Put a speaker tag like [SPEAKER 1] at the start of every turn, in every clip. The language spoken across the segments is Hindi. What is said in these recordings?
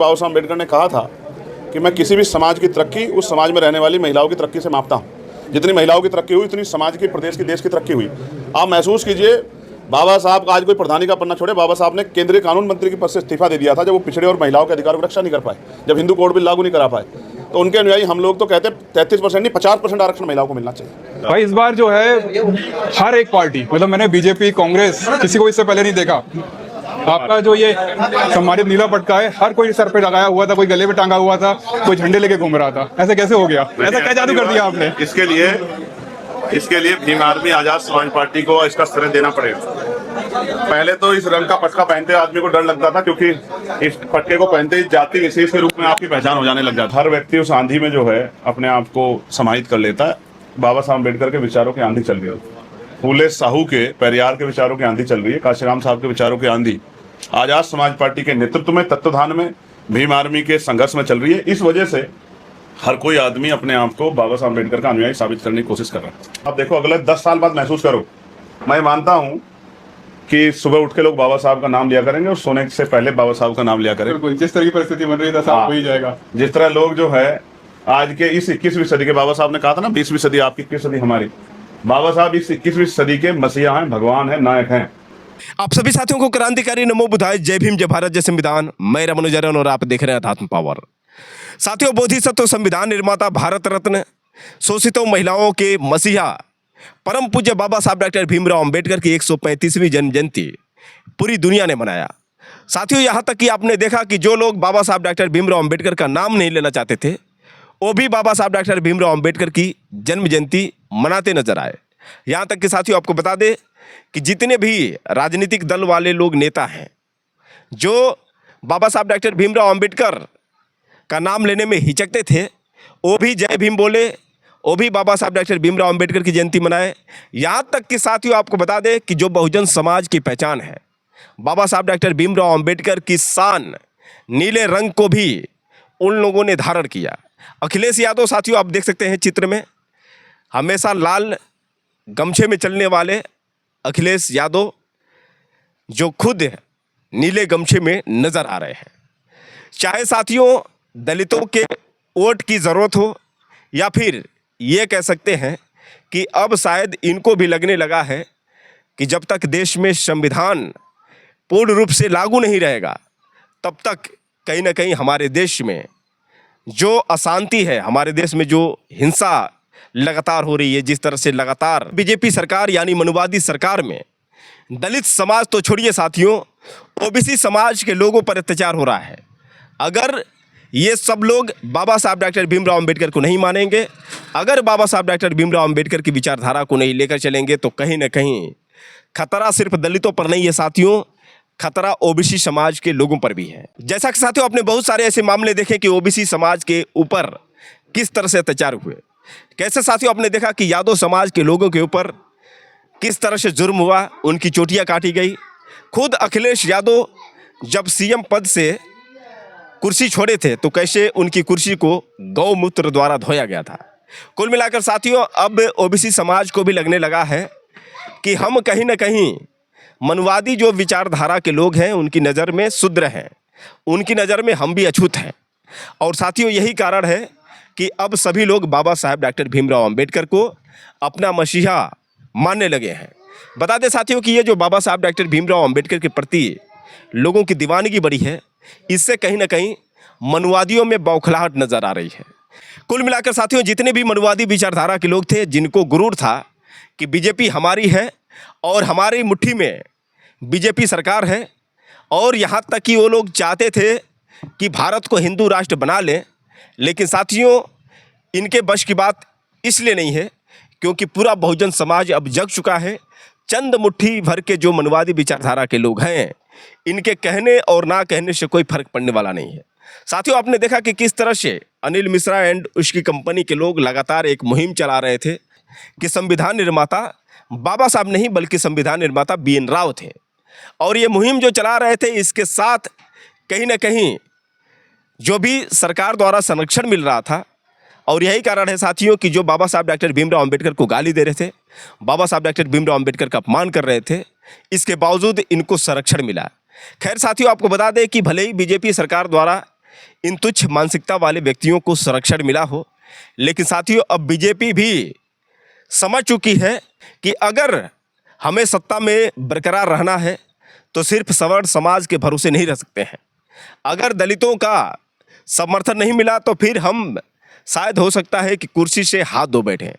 [SPEAKER 1] बाबा साहब अम्बेडकर ने कहा था कि मैं किसी भी समाज की तरक्की उस समाज में रहने वाली महिलाओं की तरक्की से मापता हूँ। जितनी महिलाओं की तरक्की हुई उतनी समाज की, प्रदेश की, देश की तरक्की हुई। आप महसूस कीजिए, बाबा साहब का आज कोई प्रधानी का पन्ना छोड़े, बाबा साहब ने केंद्रीय कानून मंत्री के पद से इस्तीफा दे दिया था जब वो पिछड़े और महिलाओं के अधिकारों की रक्षा नहीं कर पाए, जब हिंदू कोड बिल लागू नहीं करा पाए। तो उनके अनुयायी हम लोग तो कहते 33% नहीं 50% आरक्षण महिलाओं को मिलना चाहिए।
[SPEAKER 2] भाई इस बार जो है हर एक पार्टी, मतलब मैंने बीजेपी, कांग्रेस, किसी को इससे पहले नहीं देखा। आपका जो ये सम्मानित नीला पटका है, हर कोई सर पे लगाया हुआ था, कोई गले पे टांगा हुआ था, कोई झंडे लेके घूम रहा था। ऐसे कैसे हो गया? ऐसा क्या जादू कर दिया आपने?
[SPEAKER 1] इसके लिए भीम आर्मी आजाद समाज पार्टी को इसका श्रेय देना पड़ेगा। पहले तो इस रंग का पटका पहनते आदमी को डर लगता था, क्योंकि इस पटके को पहनते ही जाति विशेष के रूप में आपकी पहचान हो जाने लग जाती। हर व्यक्ति उस आंधी में जो है अपने आप को समाहित कर लेता है। बाबा साहब अम्बेडकर के विचारों की आंधी चल रही है, फूले साहू के, पेरियार के विचारों की आंधी चल रही है, काशीराम साहब के विचारों की आंधी आजाद समाज पार्टी के नेतृत्व में, तत्वाधान में, भीम आर्मी के संघर्ष में चल रही है। इस वजह से हर कोई आदमी अपने आप को बाबा साहब अम्बेडकर का अनुयायी साबित करने की कोशिश कर रहा है। अब देखो, अगले 10 साल बाद महसूस करो, मैं मानता हूं कि सुबह उठ के लोग बाबा साहब का नाम लिया करेंगे और सोने से पहले बाबा साहब का नाम लिया करेंगे।
[SPEAKER 2] जिस तरह की परिस्थिति बन रही है सब हो ही जाएगा।
[SPEAKER 1] जिस तरह लोग जो है आज के इस 21वीं सदी के, बाबा साहब ने कहा था ना 20वीं सदी आपकी, 21वीं सदी हमारी। बाबा साहब इस 21वीं सदी के मसीहा हैं, भगवान हैं, नायक हैं।
[SPEAKER 3] आप सभी साथियों को क्रांतिकारी नमो बुधाय, जय भीम, जय भारत, जय संविधान। मैं रमन जरन और आप देख रहे हैं अध्यात्म पावर। साथियों, बोधिसत्व, संविधान निर्माता, भारत रत्न, शोषितों महिलाओं के मसीहा, परम पूज्य बाबा साहब डॉक्टर भीमराव अंबेडकर की 135वीं जन्म जयंती पूरी दुनिया ने मनाया। साथियों, यहाँ तक कि आपने देखा कि जो लोग बाबा साहब डॉक्टर भीमराव अंबेडकर का नाम नहीं लेना चाहते थे, वो भी बाबा साहब डॉक्टर भीमराव अंबेडकर की जन्म जयंती मनाते नजर आए। यहाँ तक कि साथियों, आपको बता दें कि जितने भी राजनीतिक दल वाले लोग, नेता हैं, जो बाबा साहब डॉक्टर भीमराव अंबेडकर का नाम लेने में हिचकते थे, वो भी जय भीम बोले, वो भी बाबा साहब डॉक्टर भीमराव अंबेडकर की जयंती मनाए। यहाँ तक कि साथियों, आपको बता दें कि जो बहुजन समाज की पहचान है, बाबा साहब डॉक्टर भीमराव अंबेडकर की शान, नीले रंग को भी उन लोगों ने धारण किया। अखिलेश यादव, साथियों आप देख सकते हैं चित्र में, हमेशा लाल गमछे में चलने वाले अखिलेश यादव, जो खुद नीले गमछे में नजर आ रहे हैं। चाहे साथियों दलितों के वोट की ज़रूरत हो, या फिर ये कह सकते हैं कि अब शायद इनको भी लगने लगा है कि जब तक देश में संविधान पूर्ण रूप से लागू नहीं रहेगा, तब तक कहीं ना कहीं हमारे देश में जो अशांति है, हमारे देश में जो हिंसा लगातार हो रही है, जिस तरह से लगातार बीजेपी सरकार यानी मनुवादी सरकार में दलित समाज तो छोड़िए साथियों, ओबीसी समाज के लोगों पर अत्याचार हो रहा है। अगर ये सब लोग बाबा साहब डॉक्टर भीमराव अंबेडकर को नहीं मानेंगे, अगर बाबा साहब डॉक्टर भीमराव अंबेडकर की विचारधारा को नहीं लेकर चलेंगे, तो कहीं ना कहीं खतरा सिर्फ दलितों पर नहीं है साथियों, खतरा ओबीसी समाज के लोगों पर भी है। जैसा कि साथियों आपने बहुत सारे ऐसे मामले देखे कि ओबीसी समाज के ऊपर किस तरह से अत्याचार हुए। कैसे साथियों आपने देखा कि यादव समाज के लोगों के ऊपर किस तरह से जुर्म हुआ, उनकी चोटियां काटी गई। खुद अखिलेश यादव जब सीएम पद से कुर्सी छोड़े थे, तो कैसे उनकी कुर्सी को गौमूत्र द्वारा धोया गया था। कुल मिलाकर साथियों, अब ओबीसी समाज को भी लगने लगा है कि हम कहीं ना कहीं मनुवादी जो विचारधारा के लोग हैं, उनकी नज़र में शूद्र हैं, उनकी नज़र में हम भी अछूत हैं। और साथियों, यही कारण है कि अब सभी लोग बाबा साहब डॉक्टर भीमराव अंबेडकर को अपना मसीहा मानने लगे हैं। बता दें साथियों कि ये जो बाबा साहब डॉक्टर भीमराव अंबेडकर के प्रति लोगों की दीवानगी बढ़ी है, इससे कहीं ना कहीं मनुवादियों में बौखलाहट नजर आ रही है। कुल मिलाकर साथियों, जितने भी मनुवादी विचारधारा के लोग थे, जिनको गुरूर था कि बीजेपी हमारी है और हमारी मुट्ठी में बीजेपी सरकार है, और यहाँ तक कि वो लोग चाहते थे कि भारत को हिंदू राष्ट्र बना लें, लेकिन साथियों इनके बश की बात इसलिए नहीं है क्योंकि पूरा बहुजन समाज अब जग चुका है। चंद मुट्ठी भर के जो मनुवादी विचारधारा के लोग हैं, इनके कहने और ना कहने से कोई फर्क पड़ने वाला नहीं है। साथियों, आपने देखा कि किस तरह से अनिल मिश्रा एंड उसकी कंपनी के लोग लगातार एक मुहिम चला रहे थे कि संविधान निर्माता बाबा साहब नहीं बल्कि संविधान निर्माता BN राव थे। और ये मुहिम जो चला रहे थे, इसके साथ कहीं ना कहीं जो भी सरकार द्वारा संरक्षण मिल रहा था। और यही कारण है साथियों कि जो बाबा साहब डॉक्टर भीमराव अंबेडकर को गाली दे रहे थे, बाबा साहब डॉक्टर भीमराव अंबेडकर का अपमान कर रहे थे, इसके बावजूद इनको संरक्षण मिला। खैर साथियों, आपको बता दें कि भले ही बीजेपी सरकार द्वारा इन तुच्छ मानसिकता वाले व्यक्तियों को संरक्षण मिला हो। लेकिन साथियों, अब बीजेपी भी समझ चुकी है कि अगर हमें सत्ता में बरकरार रहना है तो सिर्फ सवर्ण समाज के भरोसे नहीं रह सकते हैं। अगर दलितों का समर्थन नहीं मिला तो फिर हम शायद हो सकता है कि कुर्सी से हाथ धो बैठें।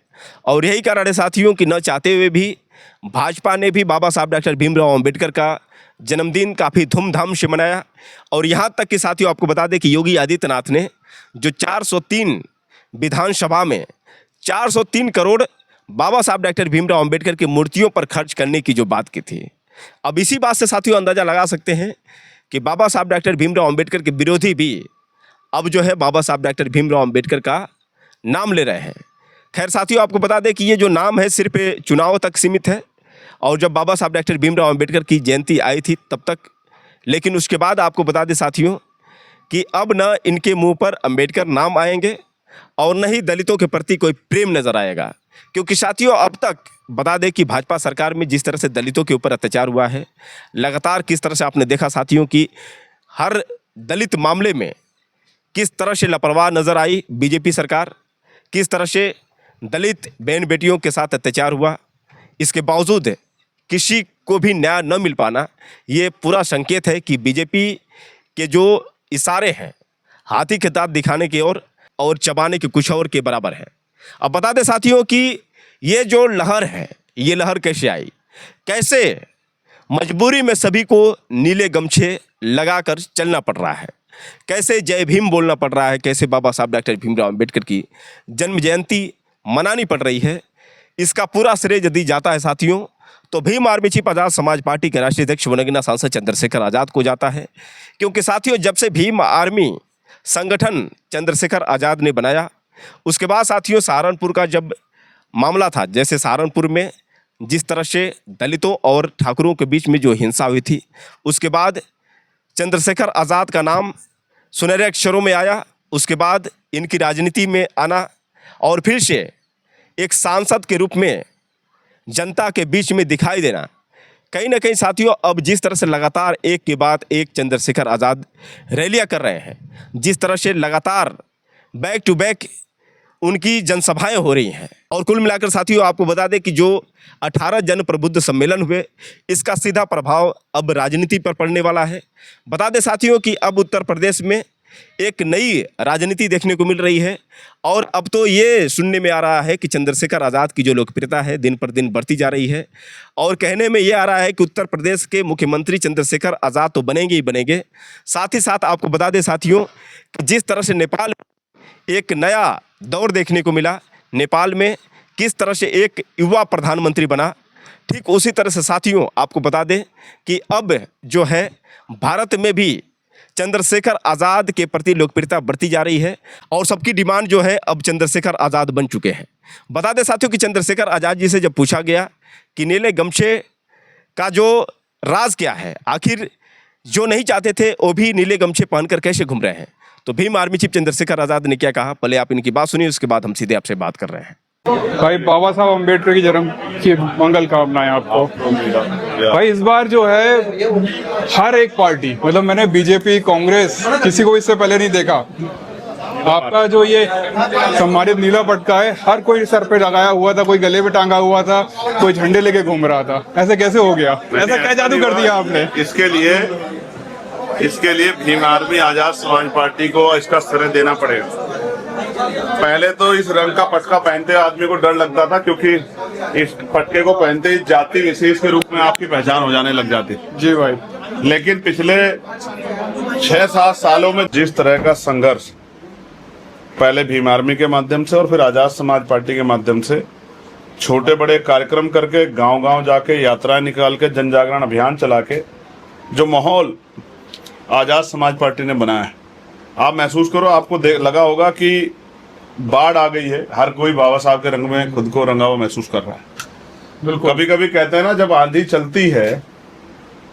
[SPEAKER 3] और यही कारण है साथियों कि न चाहते हुए भी भाजपा ने भी बाबा साहब डॉक्टर भीमराव अंबेडकर का जन्मदिन काफ़ी धूमधाम से मनाया। और यहाँ तक कि साथियों आपको बता दें कि योगी आदित्यनाथ ने जो 403 विधानसभा में 403 करोड़ बाबा साहब डॉक्टर भीमराव अंबेडकर की मूर्तियों पर खर्च करने की जो बात की थी, अब इसी बात से साथियों अंदाज़ा लगा सकते हैं कि बाबा साहब डॉक्टर भीमराव अंबेडकर के विरोधी भी अब जो है बाबा साहब डॉक्टर भीमराव अंबेडकर का नाम ले रहे हैं। खैर साथियों, आपको बता दें कि ये जो नाम है सिर्फ चुनाव तक सीमित है और जब बाबा साहब डॉक्टर भीमराव अंबेडकर की जयंती आई थी तब तक। लेकिन उसके बाद आपको बता दें साथियों कि अब न इनके मुंह पर अंबेडकर नाम आएंगे और न ही दलितों के प्रति कोई प्रेम नजर आएगा। क्योंकि साथियों अब तक बता दें कि भाजपा सरकार में जिस तरह से दलितों के ऊपर अत्याचार हुआ है, लगातार किस तरह से आपने देखा साथियों कि हर दलित मामले में किस तरह से लापरवाह नजर आई बीजेपी सरकार, किस तरह से दलित बहन बेटियों के साथ अत्याचार हुआ, इसके बावजूद किसी को भी न्याय न मिल पाना, ये पूरा संकेत है कि बीजेपी के जो इशारे हैं हाथी के दांत दिखाने की ओर और चबाने के कुछ और के बराबर है। अब बता दें साथियों कि ये जो लहर है, ये लहर कैसे आई, कैसे मजबूरी में सभी को नीले गमछे लगाकर चलना पड़ रहा है, कैसे जय भीम बोलना पड़ रहा है, कैसे बाबा साहब डॉक्टर भीमराव अंबेडकर की जन्म जयंती मनानी पड़ रही है। इसका पूरा श्रेय यदि जाता है साथियों तो भीम आर्मी चीफ आज़ाद समाज पार्टी के राष्ट्रीय अध्यक्ष वनगिना सांसद चंद्रशेखर आज़ाद को जाता है। क्योंकि साथियों जब से भीम आर्मी संगठन चंद्रशेखर आज़ाद ने बनाया, उसके बाद साथियों सहारनपुर का जब मामला था, जैसे सहारनपुर में जिस तरह से दलितों और ठाकुरों के बीच में जो हिंसा हुई थी, उसके बाद चंद्रशेखर आज़ाद का नाम सुनहरे अक्षरों में आया। उसके बाद इनकी राजनीति में आना और फिर से एक सांसद के रूप में जनता के बीच में दिखाई देना, कहीं ना कहीं साथियों अब जिस तरह से लगातार एक के बाद एक चंद्रशेखर आज़ाद रैलियां कर रहे हैं, जिस तरह से लगातार बैक टू बैक उनकी जनसभाएं हो रही हैं, और कुल मिलाकर साथियों आपको बता दें कि जो 18 जन प्रबुद्ध सम्मेलन हुए, इसका सीधा प्रभाव अब राजनीति पर पड़ने वाला है। बता दें साथियों कि अब उत्तर प्रदेश में एक नई राजनीति देखने को मिल रही है और अब तो ये सुनने में आ रहा है कि चंद्रशेखर आज़ाद की जो लोकप्रियता है दिन पर दिन बढ़ती जा रही है और कहने में ये आ रहा है कि उत्तर प्रदेश के मुख्यमंत्री चंद्रशेखर आज़ाद तो बनेंगे ही बनेंगे। साथ ही साथ आपको बता दें साथियों कि जिस तरह से नेपाल एक नया दौर देखने को मिला, नेपाल में किस तरह से एक युवा प्रधानमंत्री बना, ठीक उसी तरह से साथियों आपको बता दें कि अब जो है भारत में भी चंद्रशेखर आज़ाद के प्रति लोकप्रियता बढ़ती जा रही है और सबकी डिमांड जो है अब चंद्रशेखर आज़ाद बन चुके हैं। बता दें साथियों कि चंद्रशेखर आज़ाद जी से जब पूछा गया कि नीले गमछे का जो राज क्या है, आखिर जो नहीं चाहते थे वो भी नीले गमछे पहनकर कैसे घूम रहे हैं, तो भीम आर्मी चीफ चंद्रशेखर आज़ाद ने क्या कहा, पहले आप इनकी बात सुनिए, उसके बाद हम सीधे आपसे बात कर रहे हैं।
[SPEAKER 2] भाई बाबा साहब अम्बेडकर की जन्म की मंगल कामनाएं आपको। भाई इस बार जो है हर एक पार्टी, मतलब मैंने बीजेपी कांग्रेस किसी को इससे पहले नहीं देखा, आपका जो ये सम्मानित नीला पटका है हर कोई सर पे लगाया हुआ था, कोई गले पे टांगा हुआ था, कोई झंडे लेके घूम रहा था। ऐसे कैसे हो गया, ऐसा क्या जादू कर दिया आपने?
[SPEAKER 1] इसके लिए भीम आर्मी आजाद समाज पार्टी को इसका श्रेय देना पड़ेगा। पहले तो इस रंग का पटका पहनते आदमी को डर लगता था, क्योंकि इस पटके को पहनते ही जाति विशेष के रूप में आपकी पहचान हो जाने लग जाती।
[SPEAKER 2] जी भाई।
[SPEAKER 1] लेकिन पिछले 6-7 सालों में जिस तरह का संघर्ष पहले भीम आर्मी के माध्यम से और फिर आजाद समाज पार्टी के माध्यम से छोटे बड़े कार्यक्रम करके, गांव-गांव जाके यात्राएं निकाल के, जन जागरण अभियान चला के जो माहौल आजाद समाज पार्टी ने बनाया है, आप महसूस करो, आपको लगा होगा कि बाढ़ आ गई है, हर कोई बाबा साहब के रंग में खुद को रंगा हुआ महसूस कर रहा है। बिल्कुल। कभी कभी कहते हैं ना, जब आंधी चलती है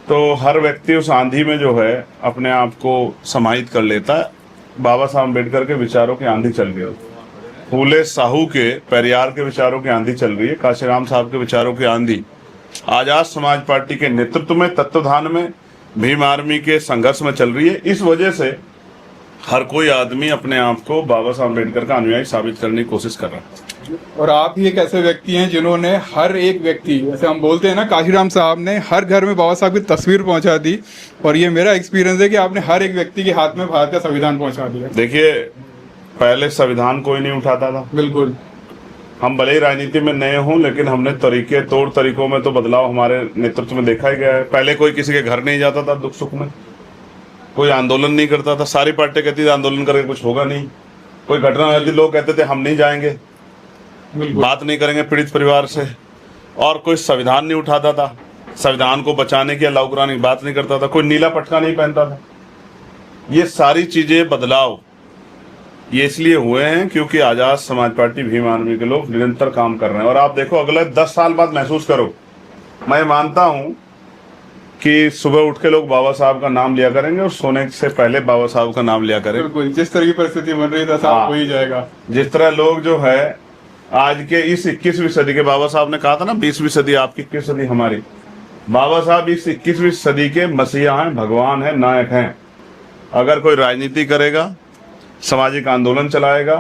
[SPEAKER 1] तो हर व्यक्ति उस आंधी में जो है अपने आप को समाहित कर लेता है। बाबा साहब अम्बेडकर के विचारों की आंधी चल रही है, फूले साहू के, पेरियार के विचारों की आंधी चल रही है, काशीराम साहब के विचारों की आंधी आजाद समाज पार्टी के नेतृत्व में, तत्वाधान में, भीम आर्मी के संघर्ष में चल रही है। इस वजह से हर कोई आदमी अपने आप को बाबा साहब अम्बेडकर का अनुयायी साबित करने की कोशिश कर रहा है।
[SPEAKER 2] और आप ही एक ऐसे व्यक्ति हैं जिन्होंने हर एक व्यक्ति, जैसे हम बोलते हैं ना, काशीराम साहब ने हर घर में बाबा साहब की तस्वीर पहुंचा दी, और ये मेरा एक्सपीरियंस है कि आपने हर एक व्यक्ति के हाथ में भारत का संविधान पहुंचा दिया।
[SPEAKER 1] देखिए, पहले संविधान कोई नहीं उठाता था।
[SPEAKER 2] बिल्कुल।
[SPEAKER 1] हम भले ही राजनीति में नए हों, लेकिन हमने तौर तरीकों में तो बदलाव हमारे नेतृत्व में देखा ही गया है। पहले कोई किसी के घर नहीं जाता था दुख सुख में, कोई आंदोलन नहीं करता था। सारी पार्टी कहती थी आंदोलन करके कुछ होगा नहीं। कोई घटना होती, लोग कहते थे हम नहीं जाएंगे, बात नहीं करेंगे पीड़ित परिवार से। और कोई संविधान नहीं उठाता था, संविधान को बचाने की या लागू कराने की बात नहीं करता था। कोई नीला पटका नहीं पहनता था। ये सारी चीजें बदलाव ये इसलिए हुए हैं क्योंकि आजाद समाज पार्टी भीम आर्मी के लोग निरंतर काम कर रहे हैं। और आप देखो, अगले 10 साल बाद महसूस करो, मैं मानता हूं कि सुबह उठ के लोग बाबा साहब का नाम लिया करेंगे और सोने से पहले बाबा साहब का नाम लिया करेंगे।
[SPEAKER 2] बिल्कुल, जिस तरह की परिस्थिति बन रही है साहब हो ही जाएगा।
[SPEAKER 1] जिस तरह लोग जो है आज के इस 21वीं सदी के, बाबा साहब ने कहा था ना 20वीं सदी आपकी, 21 सदी हमारी। बाबा साहब इस 21वीं सदी के मसीहा हैं, भगवान हैं, नायक हैं। अगर कोई राजनीति करेगा, सामाजिक आंदोलन चलाएगा,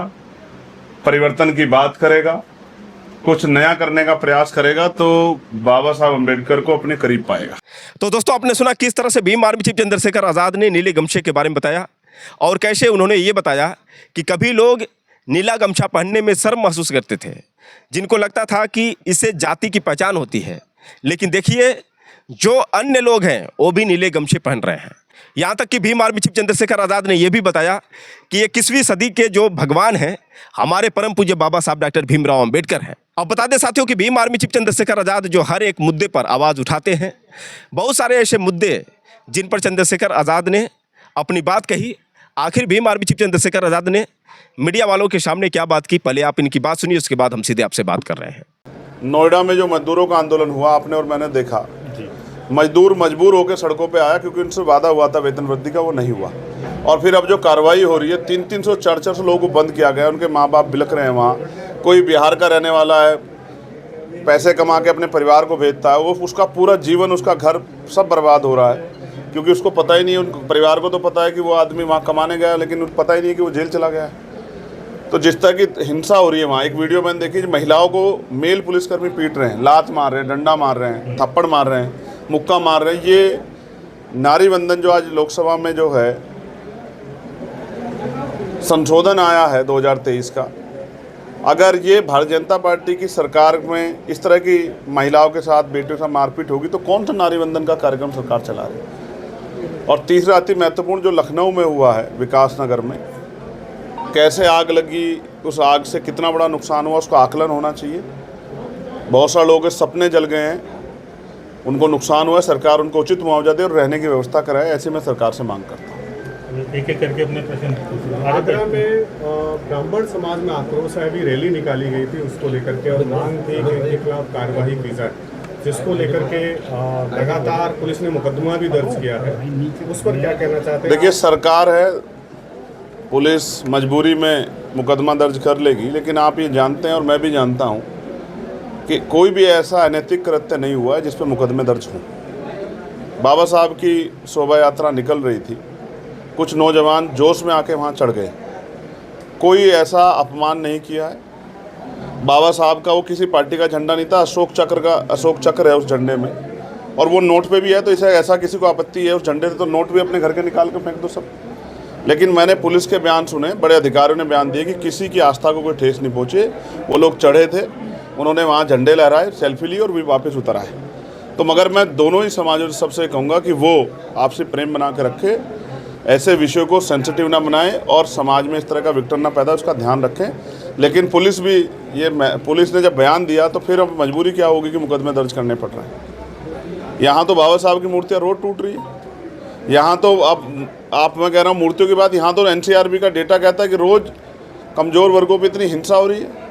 [SPEAKER 1] परिवर्तन की बात करेगा, कुछ नया करने का प्रयास करेगा, तो बाबा साहब अम्बेडकर को अपने करीब पाएगा।
[SPEAKER 3] तो दोस्तों, आपने सुना किस तरह से भीम आर्मी चीफ चंद्रशेखर आज़ाद ने नीले गमछे के बारे में बताया, और कैसे उन्होंने ये बताया कि कभी लोग नीला गमछा पहनने में शर्म महसूस करते थे, जिनको लगता था कि इससे जाति की पहचान होती है। लेकिन देखिए, जो अन्य लोग हैं वो भी नीले गमछे पहन रहे हैं। यहाँ तक कि भीम आर्मी चीफ चंद्रशेखर आज़ाद ने यह भी बताया कि 21वीं सदी के जो भगवान हैं हमारे परम पूज्य बाबा साहब डॉक्टर भीमराव अंबेडकर हैं। अब बता दें साथियों कि भीम आर्मी चीफ चंद्रशेखर आज़ाद जो हर एक मुद्दे पर आवाज़ उठाते हैं, बहुत सारे ऐसे मुद्दे जिन पर चंद्रशेखर आज़ाद ने अपनी बात कही। आखिर भीम आर्मी चीफ चंद्रशेखर आज़ाद ने मीडिया वालों के सामने क्या बात की, पहले आप इनकी बात सुनिए, उसके बाद हम सीधे आपसे बात कर रहे हैं।
[SPEAKER 1] नोएडा में जो मजदूरों का आंदोलन हुआ, आपने और मैंने देखा, मजदूर मजबूर होकर सड़कों पे आया क्योंकि उनसे वादा हुआ था वेतन वृद्धि का, वो नहीं हुआ। और फिर अब जो कार्रवाई हो रही है, 300 400 लोगों को बंद किया गया, उनके माँ बाप बिलख रहे हैं वहाँ। कोई बिहार का रहने वाला है, पैसे कमा के अपने परिवार को भेजता है, वो उसका पूरा जीवन, उसका घर सब बर्बाद हो रहा है क्योंकि उसको पता ही नहीं है, उन परिवार को तो पता है कि वो आदमी वहाँ कमाने गया, लेकिन पता ही नहीं है कि वो जेल चला गया है। तो जिस तरह की हिंसा हो रही है वहाँ, एक वीडियो मैंने देखी, महिलाओं को मेल पुलिसकर्मी पीट रहे हैं, लात मार रहे हैं, डंडा मार रहे हैं, थप्पड़ मार रहे हैं, मुक्का मार रहे हैं। ये नारी वंदन जो आज लोकसभा में जो है संशोधन आया है 2023 का, अगर ये भारतीय जनता पार्टी की सरकार में इस तरह की महिलाओं के साथ, बेटियों के साथ मारपीट होगी तो कौन सा नारी वंदन का कार्यक्रम सरकार चला रही है। और तीसरा अति महत्वपूर्ण जो लखनऊ में हुआ है, विकास नगर में कैसे आग लगी, उस आग से कितना बड़ा नुकसान हुआ, उसका आकलन होना चाहिए। बहुत सारे लोगों के सपने जल गए हैं, उनको नुकसान हुआ है, सरकार उनको उचित मुआवजा दे और रहने की व्यवस्था कराए, ऐसे मैं सरकार से मांग करता हूँ।
[SPEAKER 4] एक एक करके अपने प्रश्न। आगरा में ब्राह्मण समाज में आक्रोश है, अभी रैली निकाली गई थी उसको लेकर के, और मांग थी कि इनके खिलाफ कार्रवाई की जाए, जिसको लेकर के लगातार पुलिस ने मुकदमा भी दर्ज किया है। उस पर क्या कहना चाहते हैं?
[SPEAKER 1] देखिए, सरकार है, पुलिस मजबूरी में मुकदमा दर्ज कर लेगी, लेकिन आप ये जानते हैं और मैं भी जानता हूँ कि कोई भी ऐसा अनैतिक कृत्य नहीं हुआ है जिस पर मुकदमे दर्ज हों। बाबा साहब की शोभा यात्रा निकल रही थी, कुछ नौजवान जोश में आके वहाँ चढ़ गए, कोई ऐसा अपमान नहीं किया है। बाबा साहब का वो किसी पार्टी का झंडा नहीं था, अशोक चक्र है उस झंडे में, और वो नोट पे भी है। तो इसे ऐसा किसी को आपत्ति है उस झंडे से, तो नोट भी अपने घर के निकाल के फेंक दो सब। लेकिन मैंने पुलिस के बयान सुने, बड़े अधिकारियों ने बयान दिए कि किसी की आस्था को कोई ठेस नहीं पहुँचे। वो लोग चढ़े थे, उन्होंने वहाँ झंडे लहराए, सेल्फी ली और भी वापस उतर आए। तो मगर मैं दोनों ही समाजों से सबसे कहूँगा कि वो आपसे प्रेम बना के रखे, ऐसे विषयों को सेंसिटिव ना बनाएं और समाज में इस तरह का विघटन ना पैदा, उसका ध्यान रखें। लेकिन पुलिस भी पुलिस ने जब बयान दिया तो फिर अब मजबूरी क्या होगी कि मुकदमे दर्ज करने पड़ रहे हैं। यहाँ तो बाबा साहब की मूर्तियाँ रोड टूट रही है, यहाँ तो अब मैं कह रहा हूँ मूर्तियों की बात, यहाँ तो NCRB का डेटा कहता है कि रोज़ कमज़ोर वर्गों पर इतनी हिंसा हो रही है।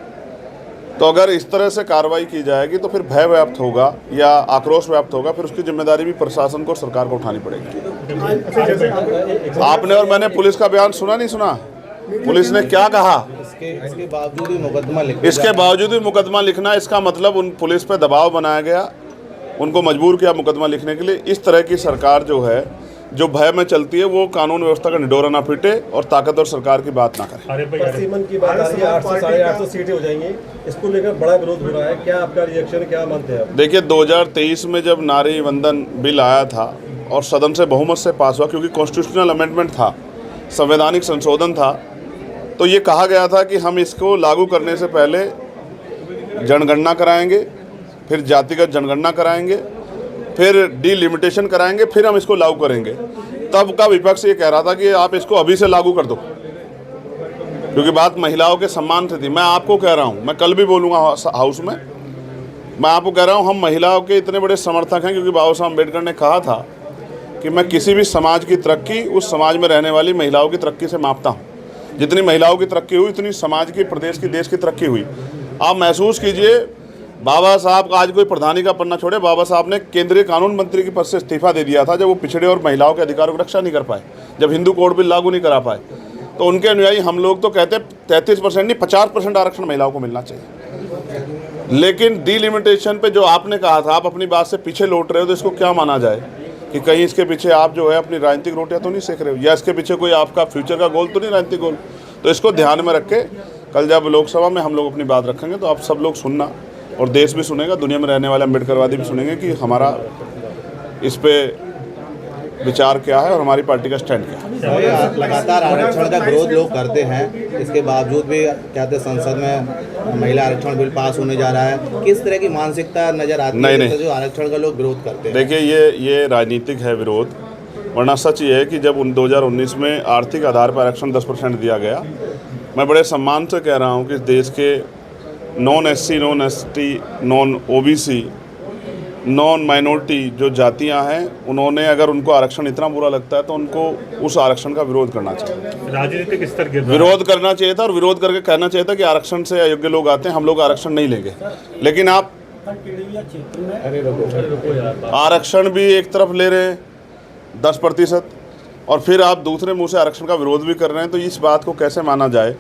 [SPEAKER 1] तो अगर इस तरह से कार्रवाई की जाएगी तो फिर भय व्याप्त होगा या आक्रोश व्याप्त होगा, फिर उसकी जिम्मेदारी भी प्रशासन को, सरकार को उठानी पड़ेगी। आपने और मैंने पुलिस का बयान सुना नहीं सुना, पुलिस ने क्या कहा?
[SPEAKER 5] इसके बावजूद भी मुकदमा
[SPEAKER 1] लिखना, इसका मतलब उन पुलिस पे दबाव बनाया गया, उनको मजबूर किया मुकदमा लिखने के लिए। इस तरह की सरकार जो है जो भय में चलती है वो कानून व्यवस्था का निडोरा ना पीटे और ताकतवर सरकार की बात ना करे।
[SPEAKER 6] सीमन की बात आ रही है, 800 साढ़े 800 सीटें हो जाएंगी, इसको लेकर बड़ा विरोध हो रहा है, क्या आपका रिएक्शन, क्या मानते हैं आप?
[SPEAKER 1] देखिए 2023 में जब नारी वंदन बिल आया था और सदन से बहुमत से पास हुआ, क्योंकि कॉन्स्टिट्यूशनल अमेंडमेंट था, संवैधानिक संशोधन था, तो ये कहा गया था कि हम इसको लागू करने से पहले जनगणना कराएंगे, फिर जातिगत जनगणना कराएंगे, फिर डिलिमिटेशन कराएंगे, फिर हम इसको लागू करेंगे। तब का विपक्ष ये कह रहा था कि आप इसको अभी से लागू कर दो, क्योंकि बात महिलाओं के सम्मान से थी। मैं आपको कह रहा हूँ, मैं कल भी बोलूँगा हाउस में, मैं आपको कह रहा हूँ, हम महिलाओं के इतने बड़े समर्थक हैं क्योंकि बाबा साहब अम्बेडकर ने कहा था कि मैं किसी भी समाज की तरक्की उस समाज में रहने वाली महिलाओं की तरक्की से मापता हूँ। जितनी महिलाओं की तरक्की हुई उतनी समाज की, प्रदेश की, देश की तरक्की हुई। आप महसूस कीजिए, बाबा साहब का आज कोई प्रधानी का पन्ना छोड़े, बाबा साहब ने केंद्रीय कानून मंत्री के पद से इस्तीफा दे दिया था जब वो पिछड़े और महिलाओं के अधिकारों की रक्षा नहीं कर पाए, जब हिंदू कोड बिल लागू नहीं करा पाए। तो उनके अनुयायी हम लोग तो कहते 33% नहीं 50% आरक्षण महिलाओं को मिलना चाहिए। लेकिन डिलिमिटेशन पे जो आपने कहा था, आप अपनी बात से पीछे लौट रहे हो, तो इसको क्या माना जाए कि कहीं इसके पीछे आप जो है अपनी राजनीतिक रोटियां तो नहीं सेक रहे हो, या इसके पीछे कोई आपका फ्यूचर का गोल तो नहीं, राजनीतिक गोल। तो इसको ध्यान में रख के कल जब लोकसभा में हम लोग अपनी बात रखेंगे तो आप सब लोग सुनना, और देश भी सुनेगा, दुनिया में रहने वाले अम्बेडकरवादी भी सुनेंगे कि हमारा इस पे विचार क्या है और हमारी पार्टी का स्टैंड क्या है।
[SPEAKER 5] लगातार आरक्षण का विरोध लोग करते हैं, इसके बावजूद भी कहते संसद में महिला आरक्षण बिल पास होने जा रहा है। किस तरह की मानसिकता नजर आती है
[SPEAKER 1] नहीं।
[SPEAKER 5] जो आरक्षण का लोग विरोध करते हैं?
[SPEAKER 1] देखिए ये राजनीतिक है विरोध, वरना सच ये है कि जब 2019 में आर्थिक आधार पर आरक्षण 10% दिया गया, मैं बड़े सम्मान से कह रहा हूँ कि देश के non SC, non ST, non OBC, non minority जो जातियां हैं, उन्होंने अगर उनको आरक्षण इतना बुरा लगता है तो उनको उस आरक्षण का विरोध करना चाहिए,
[SPEAKER 6] राजनीतिक स्तर के
[SPEAKER 1] विरोध करना चाहिए था, और विरोध करके कहना चाहिए था कि आरक्षण से अयोग्य लोग आते हैं, हम लोग आरक्षण नहीं लेंगे। लेकिन आप आरक्षण भी एक तरफ ले रहे हैं 10%, और फिर आप दूसरे मुंह से आरक्षण का विरोध भी कर रहे हैं। तो इस बात को कैसे माना जाए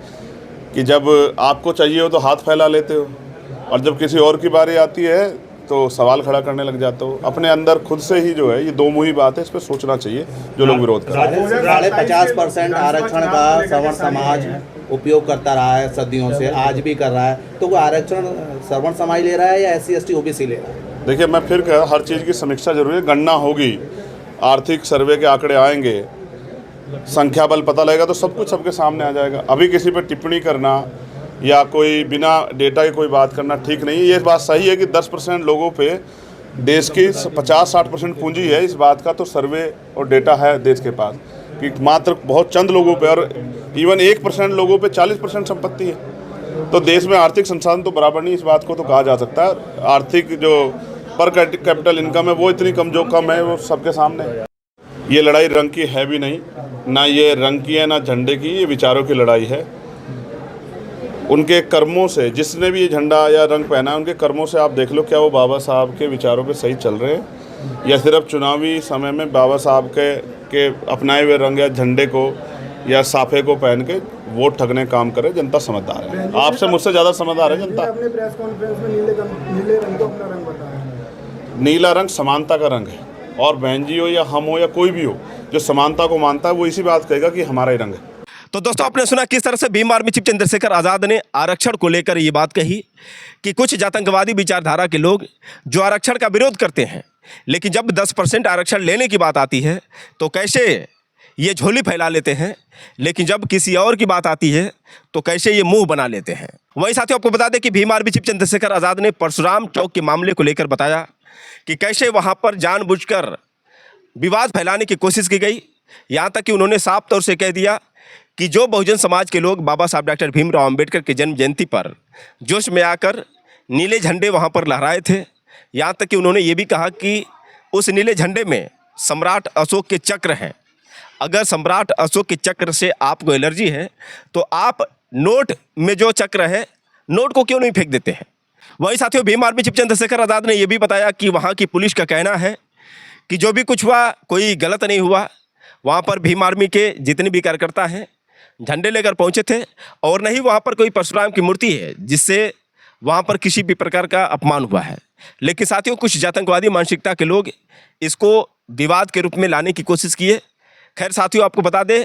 [SPEAKER 1] कि जब आपको चाहिए हो तो हाथ फैला लेते हो, और जब किसी और की बारी आती है तो सवाल खड़ा करने लग जाते हो। अपने अंदर खुद से ही जो है ये दो मुही बात है, इस पर सोचना चाहिए जो लोग विरोध कर रहे हैं।
[SPEAKER 5] 50% आरक्षण का सवर्ण समाज उपयोग करता रहा है सदियों से, आज भी कर रहा है, तो वो आरक्षण सवर्ण समाज ले रहा है या SC ST OBC ले रहा है?
[SPEAKER 1] देखिए, मैं फिर कह, हर चीज़ की समीक्षा जरूरी है, गणना होगी, आर्थिक सर्वे के आंकड़े आएंगे, संख्या बल पता लगेगा तो सब कुछ सबके सामने आ जाएगा। अभी किसी पर टिप्पणी करना या कोई बिना डेटा की कोई बात करना ठीक नहीं है। ये बात सही है कि 10% लोगों पे देश की 50-60% पूंजी है, इस बात का तो सर्वे और डेटा है देश के पास कि मात्र बहुत चंद लोगों पे, और इवन 1% लोगों पे 40% संपत्ति है। तो देश में आर्थिक संसाधन तो बराबर नहीं, इस बात को तो कहा जा सकता है। आर्थिक जो पर कैपिटल इनकम है वो इतनी कम है, वो सबके सामने है। ये लड़ाई रंग की है भी नहीं, ना ये रंग की है ना झंडे की, ये विचारों की लड़ाई है। उनके कर्मों से, जिसने भी ये झंडा या रंग पहना है, उनके कर्मों से आप देख लो क्या वो बाबा साहब के विचारों पे सही चल रहे हैं, या सिर्फ चुनावी समय में बाबा साहब के अपनाए हुए रंग या झंडे को या साफे को पहन के वोट ठगने काम करे। जनता समझदार है, आपसे मुझसे ज़्यादा समझदार है जनता।
[SPEAKER 7] अपने प्रेस कॉन्फ्रेंस में नीले रंग को अपना रंग बताया।
[SPEAKER 1] नीला रंग समानता का रंग है, और बहन जी हो या हम हो या कोई भी हो जो समानता को मानता है वो इसी बात कहेगा कि हमारा ही रंग है।
[SPEAKER 3] तो दोस्तों, आपने सुना किस तरह से भीम आर्मी चीफ चंद्रशेखर आज़ाद ने आरक्षण को लेकर ये बात कही कि कुछ जातंकवादी विचारधारा के लोग जो आरक्षण का विरोध करते हैं, लेकिन जब 10% आरक्षण लेने की बात आती है तो कैसे ये झोली फैला लेते हैं, लेकिन जब किसी और की बात आती है तो कैसे ये मुंह बना लेते हैं। वहीं साथियों, आपको बता दें कि भीम आर्मी चीफ चंद्रशेखर आज़ाद ने परशुराम चौक के मामले को लेकर बताया कि कैसे वहाँ पर जानबूझकर विवाद फैलाने की कोशिश की गई। यहाँ तक कि उन्होंने साफ तौर से कह दिया कि जो बहुजन समाज के लोग बाबा साहब डॉक्टर भीमराव अंबेडकर के जन्म जयंती पर जोश में आकर नीले झंडे वहाँ पर लहराए थे, यहाँ तक कि उन्होंने ये भी कहा कि उस नीले झंडे में सम्राट अशोक के चक्र हैं। अगर सम्राट अशोक के चक्र से आपको एलर्जी है तो आप नोट में जो चक्र है, नोट को क्यों नहीं फेंक देते हैं। वही साथियों, भीम आर्मी चीफ चंद्रशेखर आज़ाद ने यह भी बताया कि वहाँ की पुलिस का कहना है कि जो भी कुछ हुआ कोई गलत नहीं हुआ। वहाँ पर भीम आर्मी के जितने भी कार्यकर्ता हैं झंडे लेकर पहुँचे थे, और नहीं वहाँ पर कोई परशुराम की मूर्ति है जिससे वहाँ पर किसी भी प्रकार का अपमान हुआ है। लेकिन साथियों कुछ जातंकवादी मानसिकता के लोग इसको विवाद के रूप में लाने की कोशिश किए। खैर साथियों आपको बता दें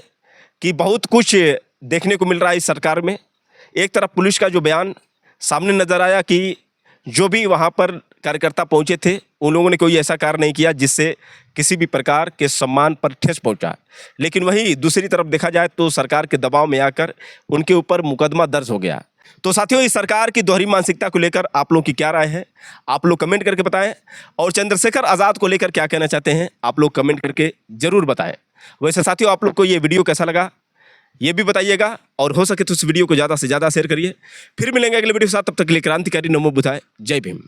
[SPEAKER 3] कि बहुत कुछ देखने को मिल रहा है इस सरकार में। एक तरफ पुलिस का जो बयान सामने नजर आया कि जो भी वहाँ पर कार्यकर्ता पहुँचे थे उन लोगों ने कोई ऐसा कार्य नहीं किया जिससे किसी भी प्रकार के सम्मान पर ठेस पहुँचा। लेकिन वहीं दूसरी तरफ देखा जाए तो सरकार के दबाव में आकर उनके ऊपर मुकदमा दर्ज हो गया। तो साथियों इस सरकार की दोहरी मानसिकता को लेकर आप लोग की क्या राय है, आप लोग कमेंट करके बताएं। और चंद्रशेखर आज़ाद को लेकर क्या कहना चाहते हैं आप लोग कमेंट करके जरूर बताएं। वैसे साथियों आप लोग को ये वीडियो कैसा लगा ये भी बताइएगा, और हो सके तो इस वीडियो को ज़्यादा से ज़्यादा शेयर करिए। फिर मिलेंगे अगले वीडियो के साथ, तब तक के लिए क्रांतिकारी नमो बुधाय, जय भीम।